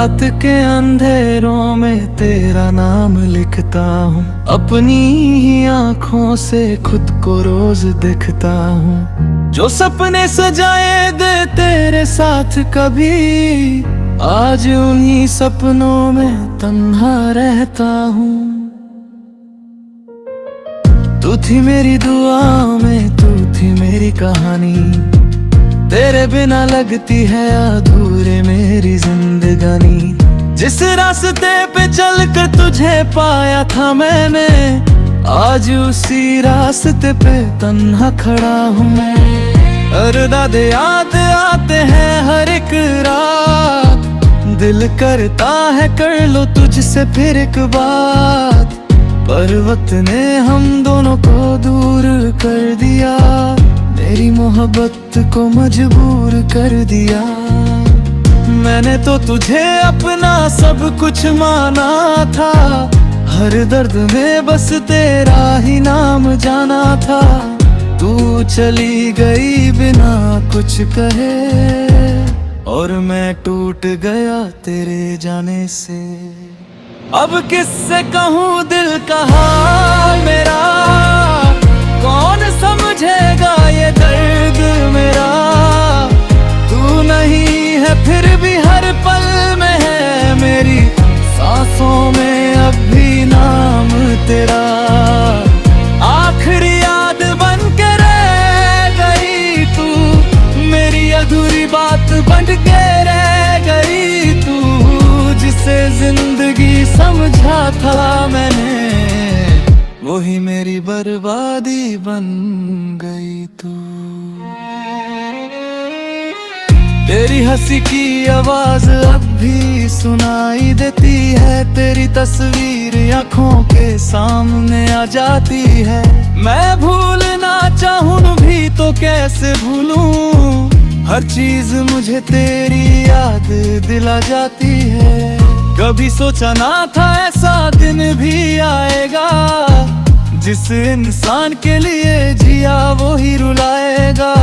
रात के अंधेरों में तेरा नाम लिखता हूँ, अपनी ही आँखों से खुद को रोज देखता हूँ। जो सपने सजाए दे तेरे साथ कभी, आज उन्हीं सपनों में तन्हा रहता हूँ। तू थी मेरी दुआओं में, तू थी मेरी कहानी, तेरे बिना लगती है अधूरे मेरी जिंदगानी। जिस रास्ते पे चलकर तुझे पाया था मैंने, आज उसी रास्ते पे तन्हा खड़ा हूँ मैं। अरदाद याद आते हैं हर एक रात, दिल करता है कर लो तुझसे फिर एक बात। पर वक्त ने हम दोनों को दूर कर दिया, मेरी मोहब्बत को मजबूर कर दिया। मैंने तो तुझे अपना सब कुछ माना था, हर दर्द में बस तेरा ही नाम जाना था। तू चली गई बिना कुछ कहे, और मैं टूट गया तेरे जाने से। अब किससे कहूँ दिल का हाल मेरा, कौन समझेगा ये दर्द मेरा। तू नहीं है फिर भी हर पल में है मेरी सांसों में अब भी नाम तेरा। आखिरी याद बन के रह गई तू, मेरी अधूरी बात बन के रह गई तू। जिसे जिंदगी समझा था मैंने, वही मेरी बर्बादी बन गई तू। तेरी हंसी की आवाज अब भी सुनाई देती है, तेरी तस्वीर आँखों के सामने आ जाती है। मैं भूलना चाहूं भी तो कैसे भूलूं, हर चीज मुझे तेरी याद दिला जाती है। कभी सोचा ना था ऐसा दिन भी आएगा, जिस इंसान के लिए जिया वो ही रुलाएगा।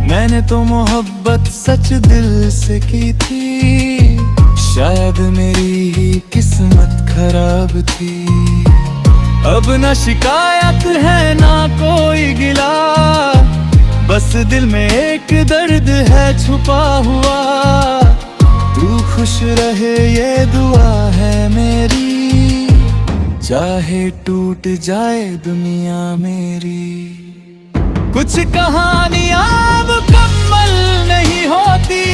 मैंने तो मोहब्बत सच दिल से की थी, शायद मेरी ही किस्मत खराब थी। अब न शिकायत है ना कोई गिला, बस दिल में एक दर्द है छुपा हुआ। तू खुश रहे ये दुआ है मेरी, चाहे टूट जाए दुनिया मेरी। कुछ कहानियां मुकम्मल नहीं होती,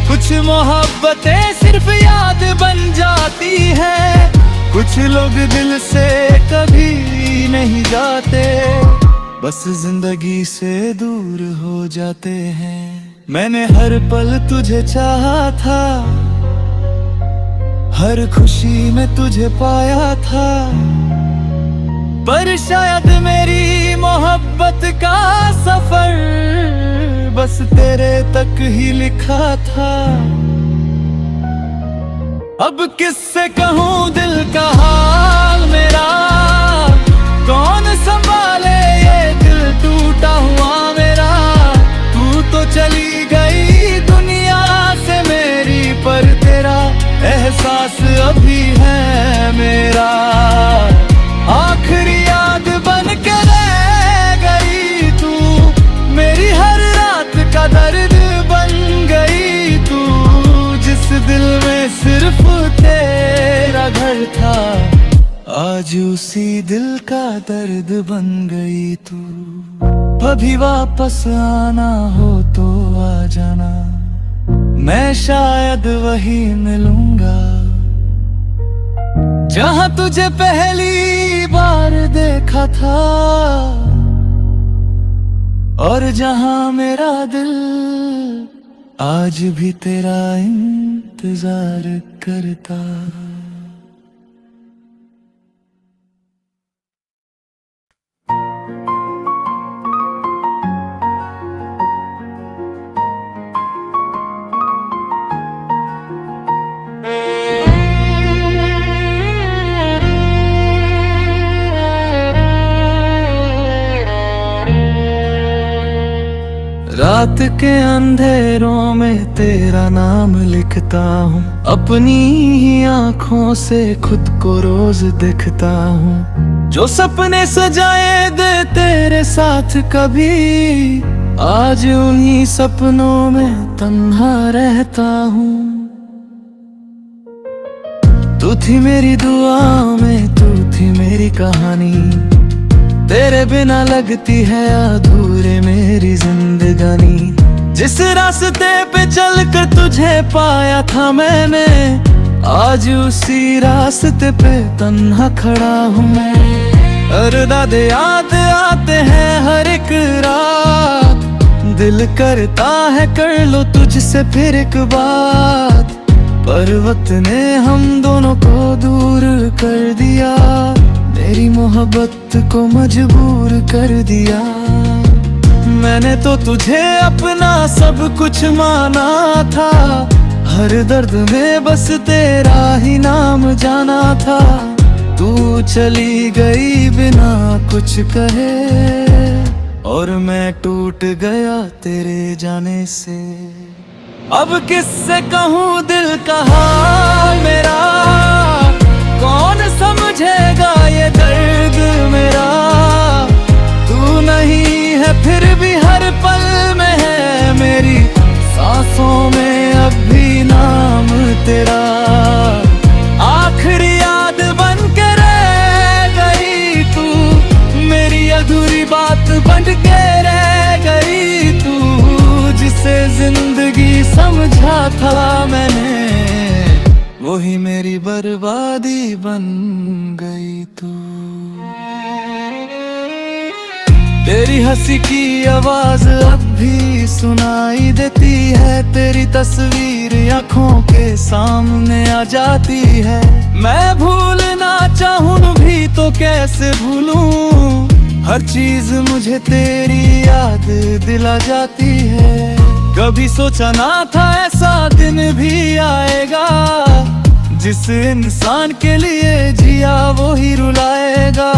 कुछ मोहब्बतें सिर्फ याद बन जाती है। कुछ लोग दिल से कभी नहीं जाते, बस जिंदगी से दूर हो जाते हैं। मैंने हर पल तुझे चाहा था, हर खुशी में तुझे पाया था। पर शायद मेरी मोहब्बत का सफर बस तेरे तक ही लिखा था। अब किससे कहूँ दिल का हाल मेरा, कौन संभाले ये दिल टूटा हुआ मेरा। तू तो चली गई दुनिया से मेरी, पर तेरा एहसास अभी है मेरा। आखिरी याद बन के रह गई तू, मेरी हर रात का दर्द बन गई तू। जिस दिल में सिर्फ तेरा घर था, आज उसी दिल का दर्द बन गई तू। कभी वापस आना हो तो आ जाना, मैं शायद वही मिलूंगा जहां तुझे पहली बार देखा था, और जहां मेरा दिल आज भी तेरा इंतजार करता। रात के अंधेरों में तेरा नाम लिखता हूँ, अपनी ही आँखों से खुद को रोज दिखता हूँ। जो सपने सजाए दे तेरे साथ कभी, आज उन्हीं सपनों में तन्हा रहता हूँ। तू थी मेरी दुआ में, तू थी मेरी कहानी, तेरे बिना लगती है अधूरे मेरी जिंदगानी। जिस रास्ते पे चलकर तुझे पाया था मैंने, आज उसी रास्ते पे तन्हा खड़ा हूँ मैं। अरदाद याद आते हैं हर एक रात, दिल करता है कर लो तुझसे फिर एक बात। पर्वत ने हम दोनों को दूर कर दिया, मेरी मोहब्बत को मजबूर कर दिया। मैंने तो तुझे अपना सब कुछ माना था, हर दर्द में बस तेरा ही नाम जाना था। तू चली गई बिना कुछ कहे, और मैं टूट गया तेरे जाने से। अब किससे कहूँ दिल का हाल मेरा, कौन समझेगा ये दर्द मेरा। तू नहीं है फिर भी हर पल में है मेरी सांसों में अब भी नाम तेरा। आखिरी याद बन के रह गई तू, मेरी अधूरी बात बन के रह गई तू। जिसे जिंदगी समझा था मैंने, वही मेरी बर्बादी बन गई तू। तेरी हंसी की आवाज अब भी सुनाई देती है, तेरी तस्वीर आँखों के सामने आ जाती है। मैं भूलना चाहूं भी तो कैसे भूलूं, हर चीज मुझे तेरी याद दिला जाती है। कभी सोचा ना था ऐसा दिन भी आएगा, जिस इंसान के लिए जिया वो ही रुलाएगा।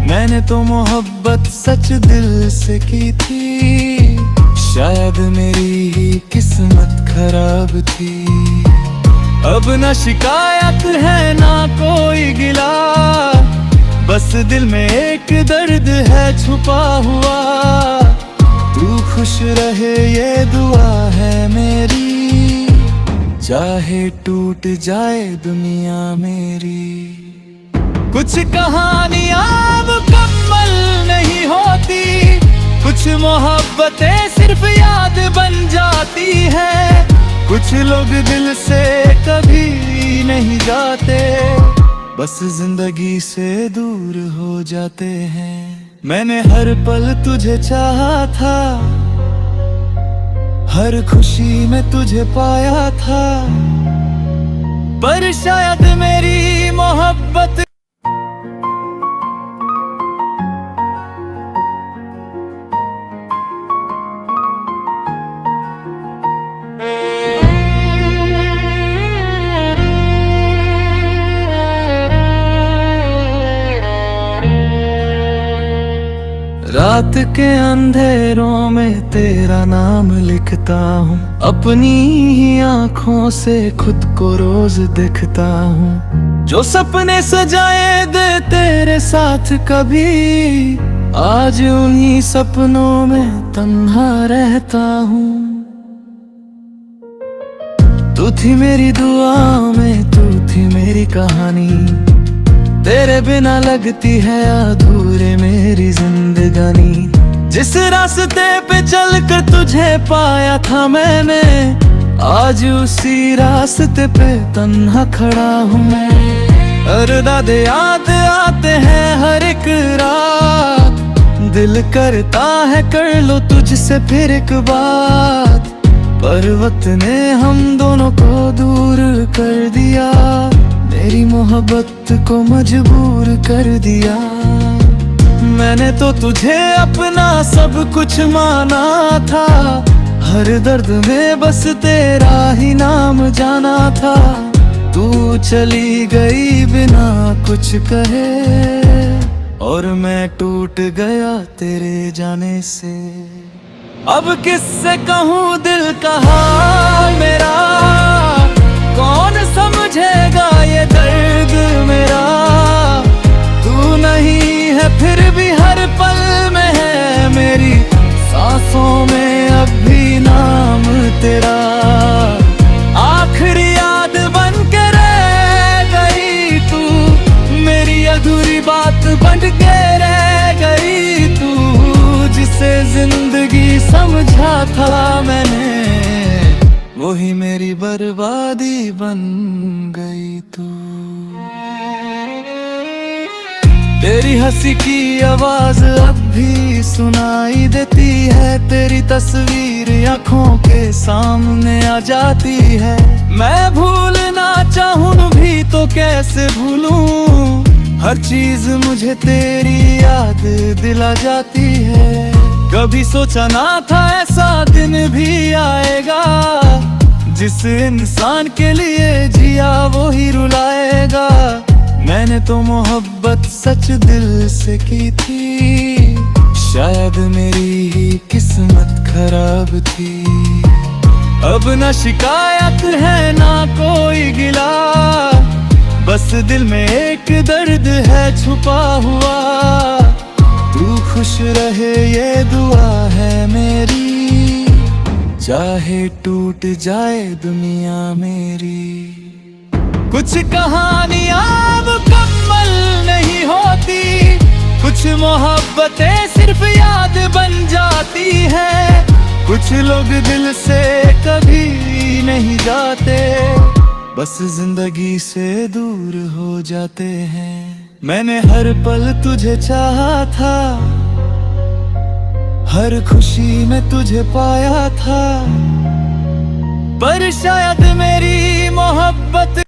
मैंने तो मोहब्बत सच दिल से की थी, शायद मेरी ही किस्मत खराब थी। अब ना शिकायत है ना कोई गिला, बस दिल में एक दर्द है छुपा हुआ। तू खुश रहे ये दुआ है मेरी, चाहे टूट जाए दुनिया मेरी। कुछ कहानियां मुकम्मल नहीं होती, कुछ मोहब्बतें सिर्फ याद बन जाती है। कुछ लोग दिल से कभी नहीं जाते, बस जिंदगी से दूर हो जाते हैं। मैंने हर पल तुझे चाहा था, हर खुशी में तुझे पाया था, पर शायद मेरी मोहब्बत रात के अंधेरों में तेरा नाम लिखता हूँ, अपनी ही आँखों से खुद को रोज दिखता हूँ। जो सपने सजाए दे तेरे साथ कभी, आज उन्हीं सपनों में तन्हा रहता हूँ। तू थी मेरी दुआ में, तू थी मेरी कहानी, तेरे बिना लगती है अधूरे मेरी जिंदगानी। जिस रास्ते पे चलकर तुझे पाया था मैंने, आज उसी रास्ते पे तन्हा खड़ा हूँ मैं। अरदाद याद आते हैं हर एक रात, दिल करता है कर लो तुझसे फिर एक बात। पर्वत ने हम दोनों को दूर कर दिया, मेरी मोहब्बत को मजबूर कर दिया। मैंने तो तुझे अपना सब कुछ माना था, हर दर्द में बस तेरा ही नाम जाना था। तू चली गई बिना कुछ कहे, और मैं टूट गया तेरे जाने से। अब किससे कहूँ दिल का हाल मेरा, कौन समझेगा ये दर्द मेरा। तू नहीं है फिर भी हर पल में है मेरी सांसों में अब भी नाम तेरा। आखिरी याद बन के रह गई तू, मेरी अधूरी बात बन के रह गई तू। जिसे जिंदगी समझा था मैंने, वही मेरी बर्बादी बन गई तू। तेरी हंसी की आवाज अब भी सुनाई देती है, तेरी तस्वीर आंखों के सामने आ जाती है। मैं भूलना चाहूं भी तो कैसे भूलूं, हर चीज मुझे तेरी याद दिला जाती है। कभी सोचा ना था ऐसा दिन भी आएगा, जिस इंसान के लिए जिया वो ही रुलाएगा। मैंने तो मोहब्बत सच दिल से की थी, शायद मेरी ही किस्मत खराब थी। अब ना शिकायत है ना कोई गिला, बस दिल में एक दर्द है छुपा हुआ। तू खुश रहे ये दुआ है मेरी, चाहे टूट जाए दुनिया मेरी। कुछ कहानियां मुकम्मल नहीं होती, कुछ मोहब्बतें सिर्फ याद बन जाती है। कुछ लोग दिल से कभी नहीं जाते, बस जिंदगी से दूर हो जाते हैं। मैंने हर पल तुझे चाहा था, हर खुशी में तुझे पाया था, पर शायद मेरी मोहब्बत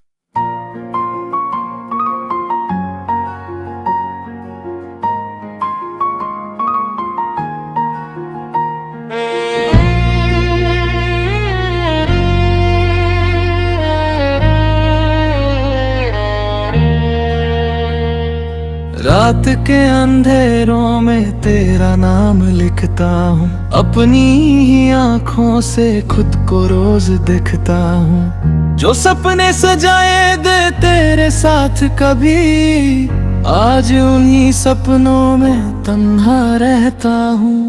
रात के अंधेरों में तेरा नाम लिखता हूँ, अपनी ही आँखों से खुद को रोज देखता हूँ। जो सपने सजाए दे तेरे साथ कभी, आज उन्हीं सपनों में तन्हा रहता हूँ।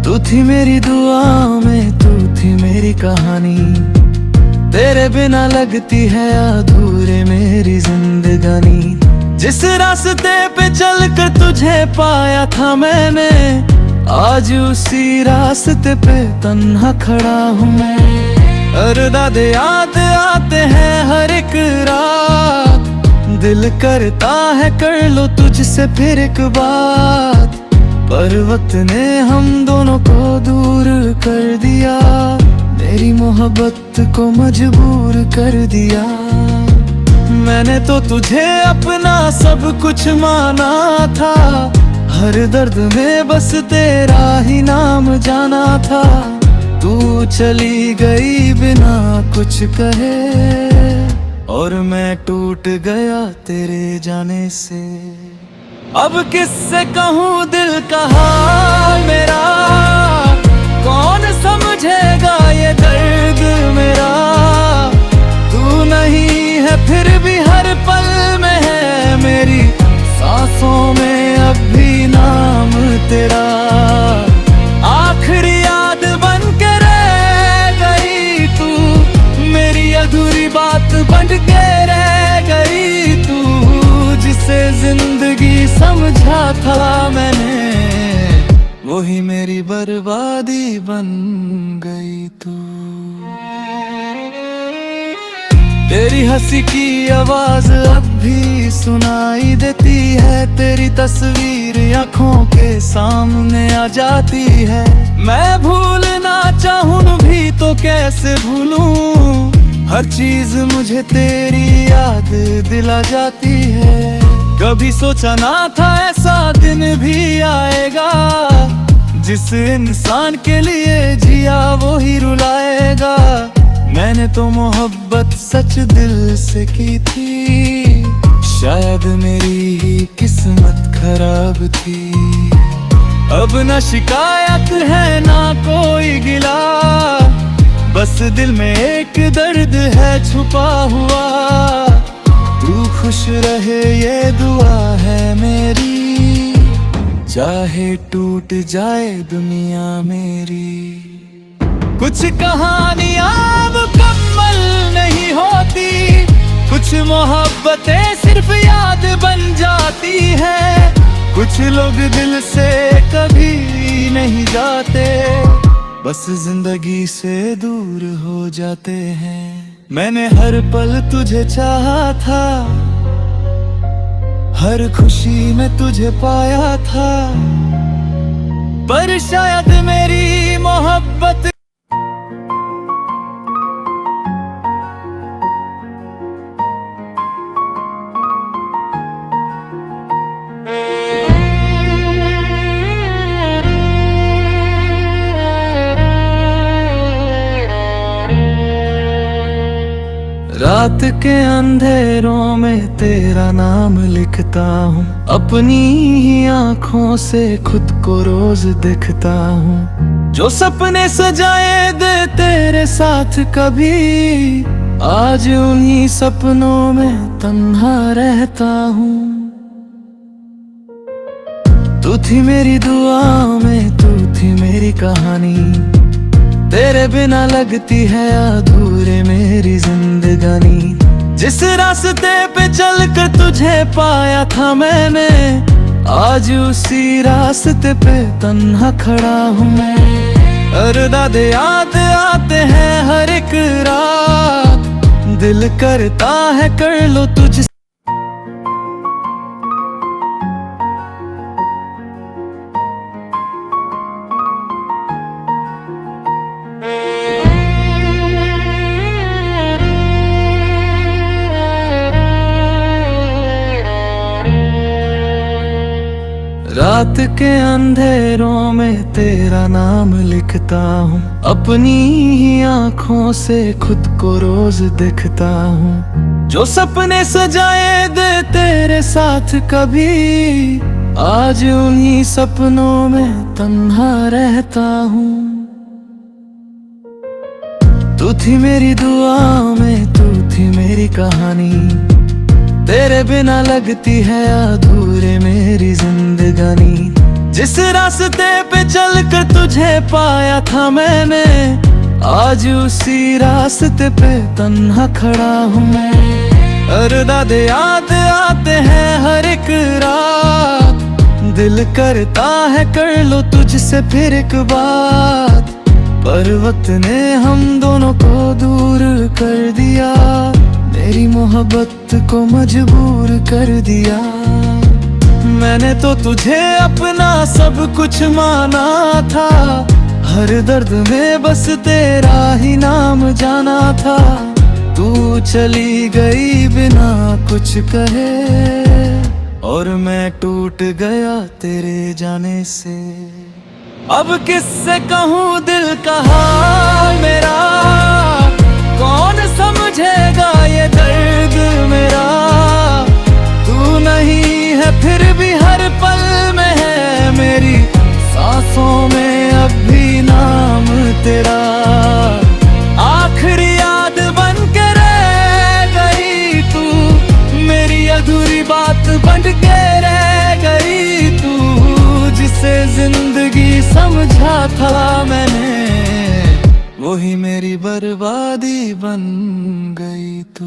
तू थी मेरी दुआओं में, तू थी मेरी कहानी, तेरे बिना लगती है अधूरे मेरी जिंदगानी। जिस रास्ते पे चलकर तुझे पाया था मैंने, आज उसी रास्ते पे तन्हा खड़ा हूँ मैं। अरदाद याद आते हैं हर एक रात, दिल करता है कर लो तुझसे फिर एक बात। पर वक्त ने हम दोनों को दूर कर दिया, मेरी मोहब्बत को मजबूर कर दिया। मैंने तो तुझे अपना सब कुछ माना था, हर दर्द में बस तेरा ही नाम जाना था। तू चली गई बिना कुछ कहे, और मैं टूट गया तेरे जाने से। अब किससे कहूँ दिल का हाल मेरा, कौन समझेगा ये दर्द मेरा। तू नहीं है फिर भी हर पल में है मेरी सांसों में अब भी नाम तेरा। आखिरी याद बन के रह गई तू, मेरी अधूरी बात बन के रह गई तू। जिसे जिंदगी समझा था मैंने, वही मेरी बर्बादी बन गई तू। तेरी हंसी की आवाज अब भी सुनाई देती है, तेरी तस्वीर आंखों के सामने आ जाती है। मैं भूलना चाहूं भी तो कैसे भूलूं, हर चीज मुझे तेरी याद दिला जाती है। कभी सोचा ना था ऐसा दिन भी आएगा, जिस इंसान के लिए जिया वो ही रुलाएगा। मैंने तो मोहब्बत सच दिल से की थी, शायद मेरी ही किस्मत खराब थी। अब न शिकायत है ना कोई गिला, बस दिल में एक दर्द है छुपा हुआ। तू खुश रहे ये दुआ है मेरी, चाहे टूट जाए दुनिया मेरी। कुछ कहानियां मुकम्मल नहीं होती, कुछ मोहब्बतें सिर्फ याद बन जाती है। कुछ लोग दिल से कभी नहीं जाते, बस जिंदगी से दूर हो जाते हैं। मैंने हर पल तुझे चाहा था, हर खुशी में तुझे पाया था, पर शायद मेरी मोहब्बत रात के अंधेरों में तेरा नाम लिखता हूँ, अपनी ही आँखों से खुद को रोज देखता हूँ। जो सपने सजाए दे तेरे साथ कभी, आज उन्हीं सपनों में तन्हा रहता हूँ। तू थी मेरी दुआ में, तू थी मेरी कहानी, तेरे बिना लगती है अधूरे मेरी जिंदगानी। जिस रास्ते पे चलकर तुझे पाया था मैंने, आज उसी रास्ते पे तन्हा खड़ा हूँ मैं। हर दादे याद आते हैं हर एक रात, दिल करता है कर लो तुझ। रात के अंधेरों में तेरा नाम लिखता हूँ, अपनी ही आँखों से खुद को रोज देखता हूँ। जो सपने सजाए दे तेरे साथ कभी, आज उन्हीं सपनों में तन्हा रहता हूँ। तू थी मेरी दुआ में, तू थी मेरी कहानी, तेरे बिना लगती है अधूरे मेरी जिंदगानी। जिस रास्ते पे चलकर तुझे पाया था मैंने, आज उसी रास्ते पे तन्हा खड़ा हूँ मैं। हर दादे याद आते हैं हर एक रात, दिल करता है कर लो तुझसे फिर एक बात, पर वक्त ने हम दोनों को दूर कर दिया, मेरी मोहब्बत को मजबूर कर दिया। मैंने तो तुझे अपना सब कुछ माना था, हर दर्द में बस तेरा ही नाम जाना था। तू चली गई बिना कुछ कहे, और मैं टूट गया तेरे जाने से। अब किससे कहूँ दिल का हाल मेरा, कौन समझेगा ये दर्द मेरा। तू नहीं है फिर भी हर पल में है मेरी सांसों में अब भी नाम तेरा। आखिरी याद बन के रह गई तू, मेरी अधूरी बात बन के रह गई तू। जिसे जिंदगी समझा था मैंने, वही मेरी बर्बादी बन गई तू।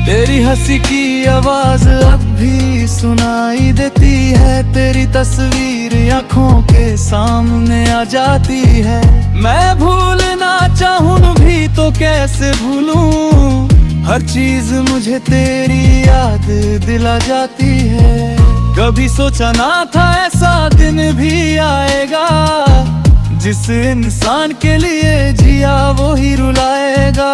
तेरी हंसी की आवाज अब भी सुनाई देती है, तेरी तस्वीर आँखों के सामने आ जाती है। मैं भूलना चाहूँ भी तो कैसे भूलूं, हर चीज मुझे तेरी याद दिला जाती है। कभी सोचा ना था ऐसा दिन भी आएगा, जिस इंसान के लिए जिया वो ही रुलाएगा।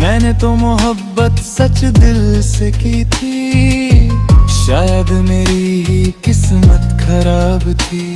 मैंने तो मोहब्बत सच दिल से की थी, शायद मेरी ही किस्मत खराब थी।